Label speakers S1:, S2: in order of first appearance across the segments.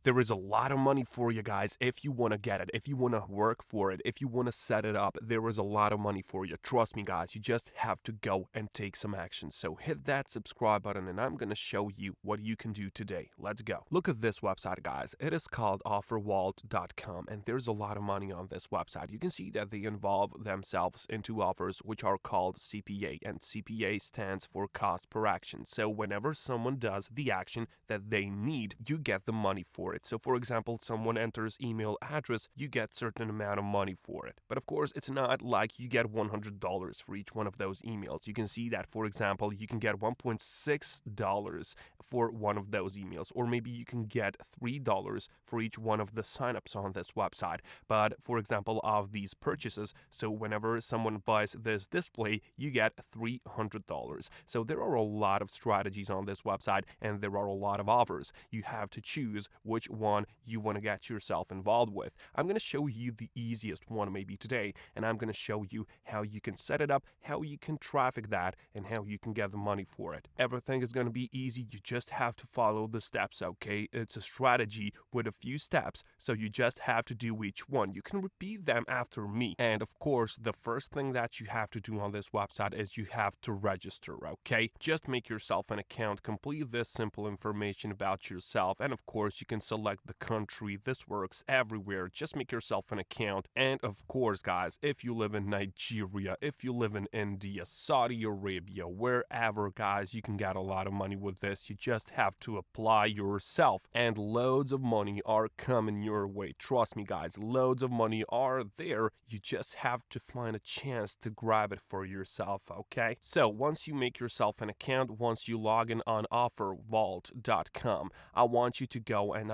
S1: There is a lot of money for you guys if you want to get it, if you want to work for it, if you want to set it up. There is a lot of money for you. Trust me, guys. You just have to go and take some action. So hit that subscribe button and I'm going to show you what you can do today. Let's go. Look at this website, guys. It is called offervault.com and there's a lot of money on this website. You can see that they involve themselves into offers which are called CPA, and CPA stands for cost per action. So whenever someone does the action that they need, you get the money for it. So for example, someone enters email address, you get certain amount of money for it. But of course, it's not like you get $100 for each one of those emails. You can see that, for example, you can get $1.6 for one of those emails, or maybe you can get $3 for each one of the signups on this website. But for example, of these purchases, so whenever someone buys this display, you get $300. So there are a lot of strategies on this website and there are a lot of offers. You have to choose which one you want to get yourself involved with. I'm going to show you the easiest one maybe today, and I'm going to show you how you can set it up, how you can traffic that, and how you can get the money for it. Everything is going to be easy. You just have to follow the steps, okay? It's a strategy with a few steps, so you just have to do each one. You can repeat them after me. And of course, the first thing that you have to do on this website is you have to register, okay? Just make yourself an account, complete this simple information about yourself, and of course, you can select the country. This works everywhere. Just make yourself an account. And of course, guys, if you live in Nigeria, if you live in India, Saudi Arabia, wherever, guys, you can get a lot of money with this. You just have to apply yourself, and loads of money are coming your way. Trust me, guys, loads of money are there. You just have to find a chance to grab it for yourself, okay? So once you make yourself an account, once you log in on offervault.com, I want you to go and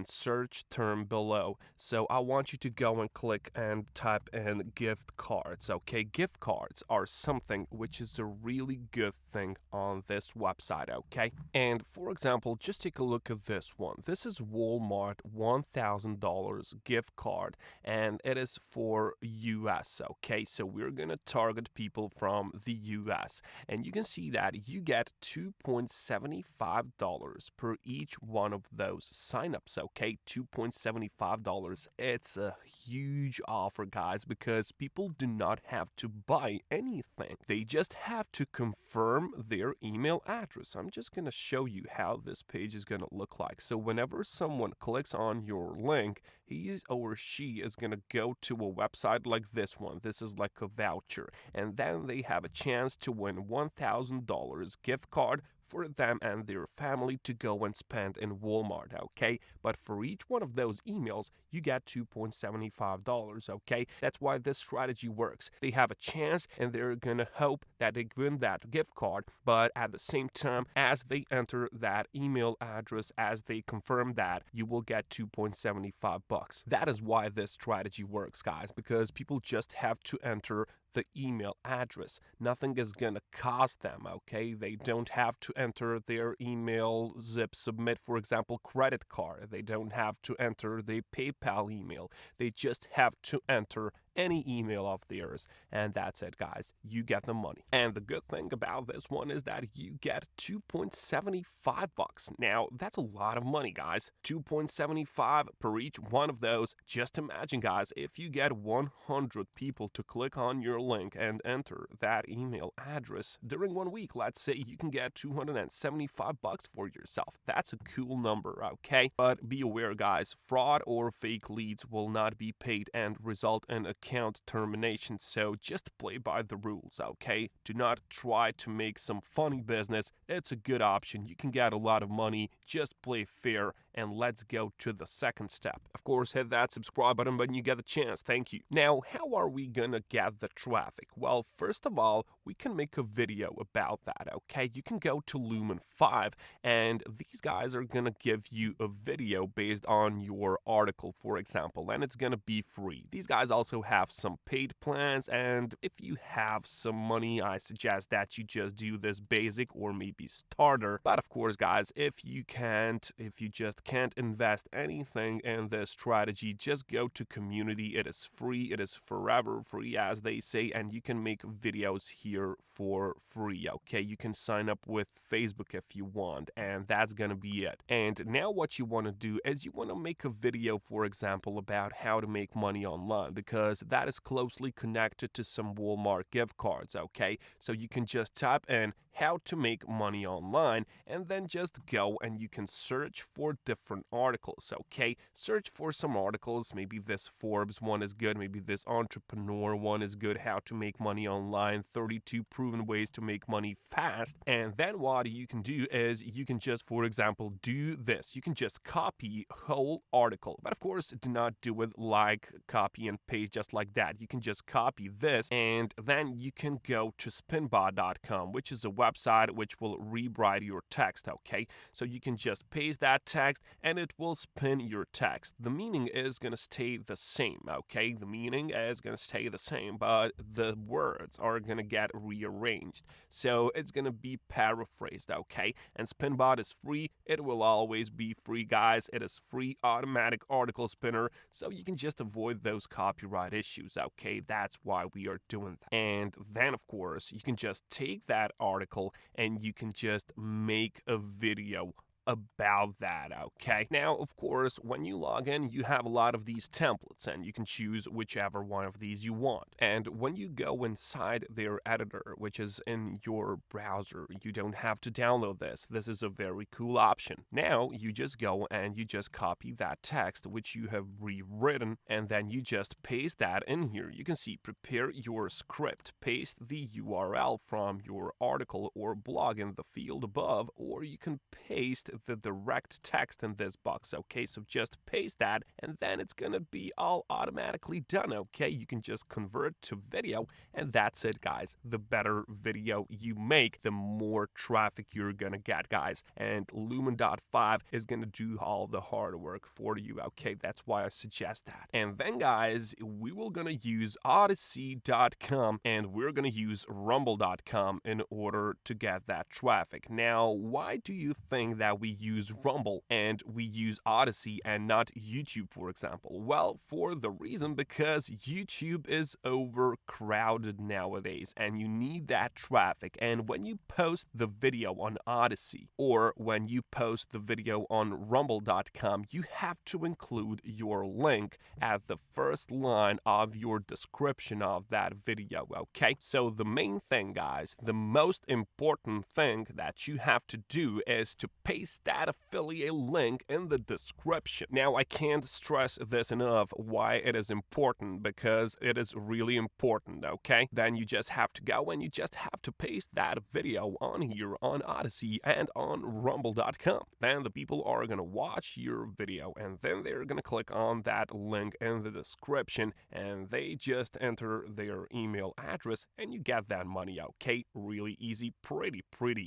S1: search term below. So I want you to go and click and type in gift cards, okay? Gift cards are something which is a really good thing on this website, okay? And for example, just take a look at this one. This is Walmart $1,000 gift card, and it is for US, okay? So we're gonna target people from the US, and you can see that you get $2.75 per each one of those signups, okay? $2.75. It's a huge offer, guys, because people do not have to buy anything. They just have to confirm their email address. I'm just gonna show you how this page is gonna look like. So whenever someone clicks on your link, he or she is gonna go to a website like this one. This is like a voucher, and then they have a chance to win $1,000 gift card for them and their family to go and spend in Walmart, okay? But for each one of those emails, you get $2.75, okay? That's why this strategy works. They have a chance and they're gonna hope that they win that gift card, but at the same time, as they enter that email address, as they confirm that, you will get 2.75 bucks. That is why this strategy works, guys, because people just have to enter the email address. Nothing is gonna cost them, okay? They don't have to enter their email zip submit, for example, credit card. They don't have to enter the PayPal email. They just have to enter any email of theirs, and that's it, guys. You get the money. And the good thing about this one is that you get 2.75 bucks. Now, that's a lot of money, guys. 2.75 per each one of those. Just imagine, guys, if you get 100 people to click on your link and enter that email address during 1 week, let's say you can get 275 bucks for yourself. That's a cool number, okay? But be aware, guys, fraud or fake leads will not be paid and result in account termination, so just play by the rules, okay? Do not try to make some funny business. It's a good option. You can get a lot of money. Just play fair, and let's go to the second step. Of course, hit that subscribe button when you get the chance. Thank you. Now, how are we gonna get the traffic? Well, first of all, we can make a video about that, okay? You can go to Lumen 5, and these guys are gonna give you a video based on your article, for example, and it's gonna be free. These guys also have some paid plans, and if you have some money, I suggest that you just do this basic or maybe starter. But of course, guys, if you just can't invest anything in this strategy, just go to community. It is free. It is forever free, as they say, and you can make videos here for free. Okay, you can sign up with Facebook if you want, and that's gonna be it. And now what you want to do is you want to make a video, for example, about how to make money online, because that is closely connected to some Walmart gift cards. Okay, so you can just type in how to make money online, and then just go and you can search for different articles. Okay, search for some articles. Maybe this Forbes one is good, maybe this entrepreneur one is good, how to make money online, 32 proven ways to make money fast. And then what you can do is you can just, for example, do this. You can just copy whole article, but of course do not do it like copy and paste just like that. You can just copy this, and then you can go to spinbot.com, which is a website which will rewrite your text. Okay, so you can just paste that text and it will spin your text. The meaning is going to stay the same. Okay, the meaning is going to stay the same, but the words are going to get rearranged, so it's going to be paraphrased. Okay, and Spinbot is free. It will always be free, guys. It is free automatic article spinner, so you can just avoid those copyright issues. Okay, that's why we are doing that. And then of course you can just take that article and you can just make a video about that. Okay, now of course when you log in, you have a lot of these templates and you can choose whichever one of these you want. And when you go inside their editor, which is in your browser, you don't have to download this. This is a very cool option. Now you just go and you just copy that text which you have rewritten, and then you just paste that in here. You can see prepare your script, paste the URL from your article or blog in the field above, or you can paste the direct text in this box. Okay, so just paste that and then it's gonna be all automatically done. Okay, you can just convert to video, and that's it, guys. The better video you make, the more traffic you're gonna get, guys, and Lumen.5 is gonna do all the hard work for you. Okay, that's why I suggest that. And then, guys, we will gonna use Odysee.com and we're gonna use Rumble.com in order to get that traffic. Now, why do you think that we use Rumble and we use Odysee and not YouTube, for example? Well, for the reason because YouTube is overcrowded nowadays and you need that traffic. And when you post the video on Odysee or when you post the video on Rumble.com, you have to include your link at the first line of your description of that video. Okay, so the main thing, guys, the most important thing that you have to do is to paste that affiliate link in the description. Now, I can't stress this enough why it is important, because it is really important. Okay, then you just have to go and you just have to paste that video on here on Odysee and on Rumble.com. Then the people are gonna watch your video and then they're gonna click on that link in the description and they just enter their email address and you get that money. Okay, really easy, pretty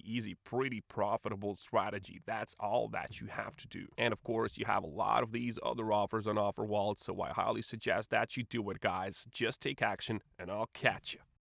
S1: easy, pretty profitable strategy. That's all that you have to do. And of course, you have a lot of these other offers on OfferWallet, so I highly suggest that you do it, guys. Just take action and I'll catch you.